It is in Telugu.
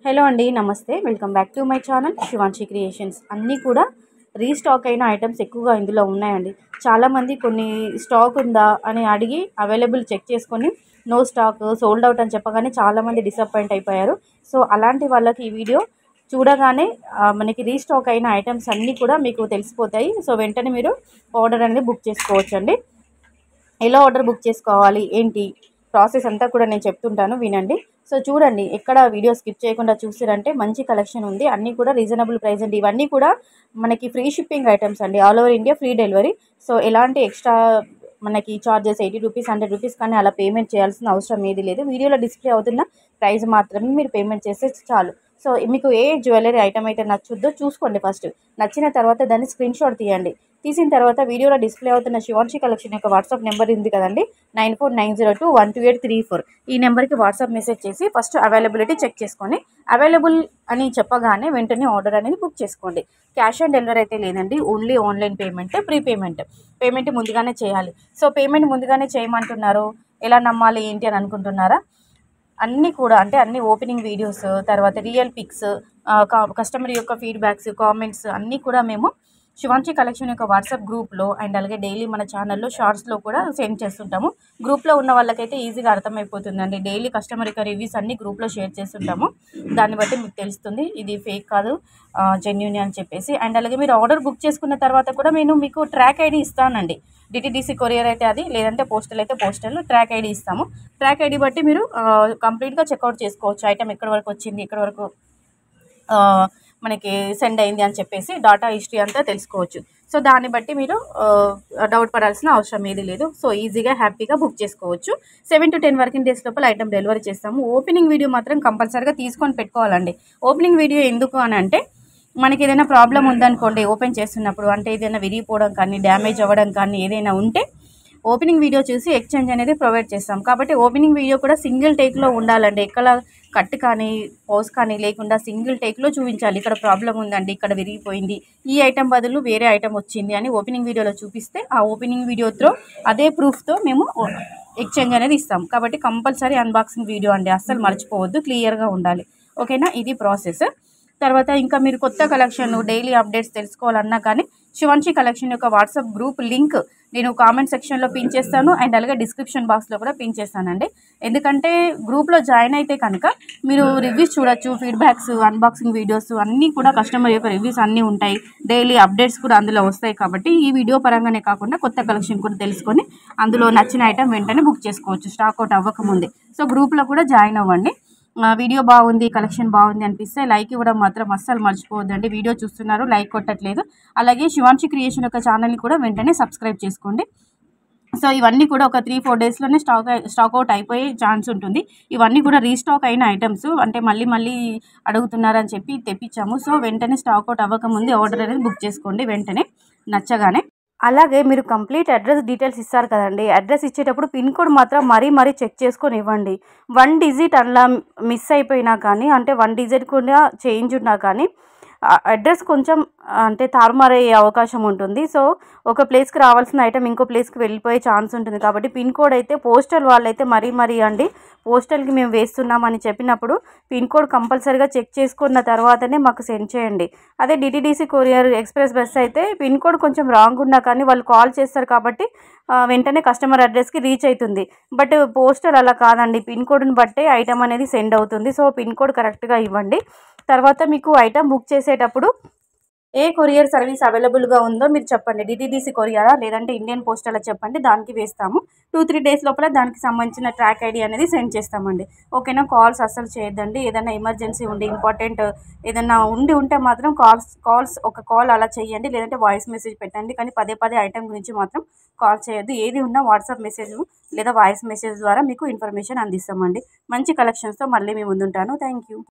హలో అండి, నమస్తే. Welcome back to my channel Shivanshi creations. అన్నీ కూడా రీస్టాక్ అయిన ఐటమ్స్ ఎక్కువగా ఇందులో ఉన్నాయండి. చాలామంది కొన్ని స్టాక్ ఉందా అని అడిగి అవైలబుల్ చెక్ చేసుకొని నో స్టాక్, సోల్డ్ అవుట్ అని చెప్పగానే చాలామంది డిసప్పాయింట్ అయిపోయారు. సో అలాంటి వాళ్ళకి ఈ వీడియో చూడగానే మనకి రీస్టాక్ అయిన ఐటమ్స్ అన్నీ కూడా మీకు తెలిసిపోతాయి. సో వెంటనే మీరు ఆర్డర్ అనేది బుక్ చేసుకోవచ్చండి. ఎలా ఆర్డర్ బుక్ చేసుకోవాలి ఏంటి ప్రాసెస్ అంతా కూడా నేను చెప్తుంటాను, వినండి. సో చూడండి, ఎక్కడ వీడియో స్కిప్ చేయకుండా చూసారంటే మంచి కలెక్షన్ ఉంది. అన్నీ కూడా రీజనబుల్ ప్రైస్ అండి. ఇవన్నీ కూడా మనకి ఫ్రీ షిప్పింగ్ ఐటమ్స్ అండి. All over India free delivery. So ఎలాంటి ఎక్స్ట్రా మనకి చార్జెస్ 80 రూపీస్ 100 రూపీస్ కానీ అలా పేమెంట్ చేయాల్సిన అవసరం ఏది లేదు. వీడియోలో డిస్ప్లే అవుతున్న ప్రైస్ మాత్రమే మీరు పేమెంట్ చేస్తే చాలు. సో మీకు ఏ జ్యువెలరీ ఐటమ్ అయితే నచ్చుద్దో చూసుకోండి. ఫస్ట్ నచ్చిన తర్వాత దాన్ని స్క్రీన్ షాట్ తీయండి. తీసిన తర్వాత వీడియోలో డిస్ప్లే అవుతున్న శివాంశి కలెక్షన్ యొక్క వాట్సాప్ నెంబర్ ఉంది కదండి, 9490212834. ఈ నెంబర్కి వాట్సాప్ మెసేజ్ చేసి ఫస్ట్ అవైలబిలిటీ చెక్ చేసుకొని అవైలబుల్ అని చెప్పగానే వెంటనే ఆర్డర్ అనేది బుక్ చేసుకోండి. క్యాష్ ఆన్ డెలివరీ అయితే లేదండి, only online payment. Pre payment ముందుగానే చేయాలి. సో పేమెంట్ ముందుగానే చేయమంటున్నారు, ఎలా నమ్మాలి ఏంటి అని అనుకుంటున్నారా? అన్నీ కూడా అంటే అన్ని ఓపెనింగ్ వీడియోస్, తర్వాత రియల్ పిక్స్, కస్టమర్ యొక్క ఫీడ్బ్యాక్స్, కామెంట్స్ అన్నీ కూడా మేము శివాంశి కలెక్షన్ యొక్క వాట్సాప్ గ్రూప్లో అండ్ అలాగే డైలీ మన ఛానల్లో షార్ట్స్లో కూడా సెండ్ చేస్తుంటాము. గ్రూప్లో ఉన్న వాళ్ళకైతే ఈజీగా అర్థమైపోతుందండి. డైలీ కస్టమర్ యొక్క రివ్యూస్ అన్ని గ్రూప్లో షేర్ చేస్తుంటాము. దాన్ని బట్టి మీకు తెలుస్తుంది ఇది ఫేక్ కాదు, జెన్యూన్ అని చెప్పేసి. అండ్ అలాగే మీరు ఆర్డర్ బుక్ చేసుకున్న తర్వాత కూడా నేను మీకు ట్రాక్ ఐడి ఇస్తానండి. డిటీడీసీ కొరియర్ అయితే అది, లేదంటే పోస్టల్ అయితే పోస్టల్. ట్రాక్ ఐడి ఇస్తాము. ట్రాక్ ఐడి బట్టి మీరు కంప్లీట్గా చెక్అవుట్ చేసుకోవచ్చు. ఐటమ్ ఎక్కడి వరకు వచ్చింది, ఎక్కడి వరకు మనకి సెండ్ అయింది అని చెప్పేసి డాటా హిస్టరీ అంతా తెలుసుకోవచ్చు. సో దాన్ని బట్టి మీరు డౌట్ పడాల్సిన అవసరం ఏది లేదు. సో ఈజీగా హ్యాపీగా బుక్ చేసుకోవచ్చు. 7 to 10 వర్కింగ్ డేస్ లోపల ఐటమ్ డెలివరీ చేస్తాము. ఓపెనింగ్ వీడియో మాత్రం కంపల్సరీగా తీసుకొని పెట్టుకోవాలండి. ఓపెనింగ్ వీడియో ఎందుకు అని అంటే, మనకి ఏదైనా ప్రాబ్లం ఉందనుకోండి ఓపెన్ చేస్తున్నప్పుడు, అంటే ఏదైనా విరిగిపోవడం కానీ డ్యామేజ్ అవ్వడం కానీ ఏదైనా ఉంటే ఓపెనింగ్ వీడియో చూసి ఎక్స్చేంజ్ అనేది ప్రొవైడ్ చేస్తాం. కాబట్టి ఓపెనింగ్ వీడియో కూడా సింగిల్ టేక్లో ఉండాలండి. ఎక్కడ కట్ కానీ పోజ్ కానీ లేకుండా సింగిల్ టేక్లో చూపించాలి. ఇక్కడ ప్రాబ్లం ఉందండి, ఇక్కడ విరిగిపోయింది, ఈ ఐటమ్ బదులు వేరే ఐటమ్ వచ్చింది అని ఓపెనింగ్ వీడియోలో చూపిస్తే ఆ ఓపెనింగ్ వీడియోతో అదే ప్రూఫ్తో మేము ఎక్స్చేంజ్ అనేది ఇస్తాం. కాబట్టి కంపల్సరీ అన్బాక్సింగ్ వీడియో అండి, అస్సలు మర్చిపోవద్దు, క్లియర్గా ఉండాలి. ఓకేనా? ఇది ప్రాసెస్. తర్వాత ఇంకా మీరు కొత్త కలెక్షన్ డైలీ అప్డేట్స్ తెలుసుకోవాలన్నా కానీ శివాంశి కలెక్షన్ యొక్క వాట్సాప్ గ్రూప్ లింక్ నేను కామెంట్ సెక్షన్లో పిన్ చేస్తాను అండ్ అలాగే డిస్క్రిప్షన్ బాక్స్లో కూడా పిన్ చేస్తానండి. ఎందుకంటే గ్రూప్లో జాయిన్ అయితే కనుక మీరు రివ్యూస్ చూడొచ్చు, ఫీడ్బ్యాక్స్, అన్బాక్సింగ్ వీడియోస్ అన్నీ కూడా కస్టమర్ యొక్క రివ్యూస్ అన్నీ ఉంటాయి. డైలీ అప్డేట్స్ కూడా అందులో వస్తాయి. కాబట్టి ఈ వీడియో పరంగానే కాకుండా కొత్త కలెక్షన్ కూడా తెలుసుకొని అందులో నచ్చిన ఐటమ్ వెంటనే బుక్ చేసుకోవచ్చు స్టాక్ అవుట్ అవ్వకముందే. సో గ్రూప్లో కూడా జాయిన్ అవ్వండి. వీడియో బాగుంది, కలెక్షన్ బాగుంది అనిపిస్తే లైక్ ఇవ్వడం మాత్రం అస్సలు మర్చిపోవద్దండి. వీడియో చూస్తున్నారు, లైక్ కొట్టట్లేదు. అలాగే శివాంశి క్రియేషన్ యొక్క ఛానల్ని కూడా వెంటనే సబ్స్క్రైబ్ చేసుకోండి. సో ఇవన్నీ కూడా ఒక 3-4 డేస్లోనే స్టాక్ అవుట్ అయిపోయే ఛాన్స్ ఉంటుంది. ఇవన్నీ కూడా రీస్టాక్ అయిన ఐటమ్స్, అంటే మళ్ళీ అడుగుతున్నారని చెప్పి తెప్పించాము. సో వెంటనే స్టాక్ అవుట్ అవ్వకముందే ఆర్డర్ అనేది బుక్ చేసుకోండి వెంటనే నచ్చగానే. అలాగే మీరు కంప్లీట్ అడ్రస్ డీటెయిల్స్ ఇస్తారు కదండి, అడ్రస్ ఇచ్చేటప్పుడు పిన్ కోడ్ మాత్రం మరీ చెక్ చేసుకొని ఇవ్వండి. 1 డిజిట్ అలా మిస్ అయిపోయినా కానీ, అంటే 1 డిజిట్ కూడా చేంజ్ ఉన్నా కానీ అడ్రస్ కొంచెం అంటే తారుమారయ్యే అవకాశం ఉంటుంది. సో ఒక ప్లేస్కి రావాల్సిన ఐటమ్ ఇంకో ప్లేస్కి వెళ్ళిపోయే ఛాన్స్ ఉంటుంది. కాబట్టి పిన్ కోడ్ అయితే పోస్టల్ వాళ్ళైతే మరీ అండి, పోస్టల్కి మేము వేస్తున్నామని చెప్పినప్పుడు పిన్ కోడ్ కంపల్సరీగా చెక్ చేసుకున్న తర్వాతనే మాకు సెండ్ చేయండి. అదే డిటీడీసీ కొరియర్ ఎక్స్ప్రెస్ బస్ అయితే పిన్ కోడ్ కొంచెం రాంగ్ ఉన్నా కానీ వాళ్ళు కాల్ చేస్తారు కాబట్టి వెంటనే కస్టమర్ అడ్రస్కి రీచ్ అవుతుంది. బట్ పోస్టల్ అలా కాదండి, పిన్ కోడ్ని బట్టే ఐటమ్ అనేది సెండ్ అవుతుంది. సో పిన్ కోడ్ కరెక్ట్గా ఇవ్వండి. తర్వాత మీకు ఐటమ్ బుక్ చేసేటప్పుడు ఏ కొరియర్ సర్వీస్ అవైలబుల్గా ఉందో మీరు చెప్పండి. డిటీడీసీ కొరియరా లేదంటే ఇండియన్ పోస్టల్ చెప్పండి, దానికి వేస్తాము. 2-3 డేస్ లోపల దానికి సంబంధించిన ట్రాక్ ఐడి అనేది సెండ్ చేస్తామండి. ఓకేనా? కాల్స్ అస్సలు చేయొద్దండి. ఏదైనా ఎమర్జెన్సీ ఉండి ఇంపార్టెంట్ ఏదైనా ఉంటే మాత్రం ఒక కాల్ అలా చేయండి, లేదంటే వాయిస్ మెసేజ్ పెట్టండి. కానీ పదే ఐటమ్ గురించి మాత్రం కాల్ చేయొద్దు. ఏది ఉన్నా వాట్సాప్ మెసేజ్ లేదా వాయిస్ మెసేజ్ ద్వారా మీకు ఇన్ఫర్మేషన్ అందిస్తామండి. మంచి కలెక్షన్స్తో మళ్ళీ మీ ముందుంటాను. Thank you.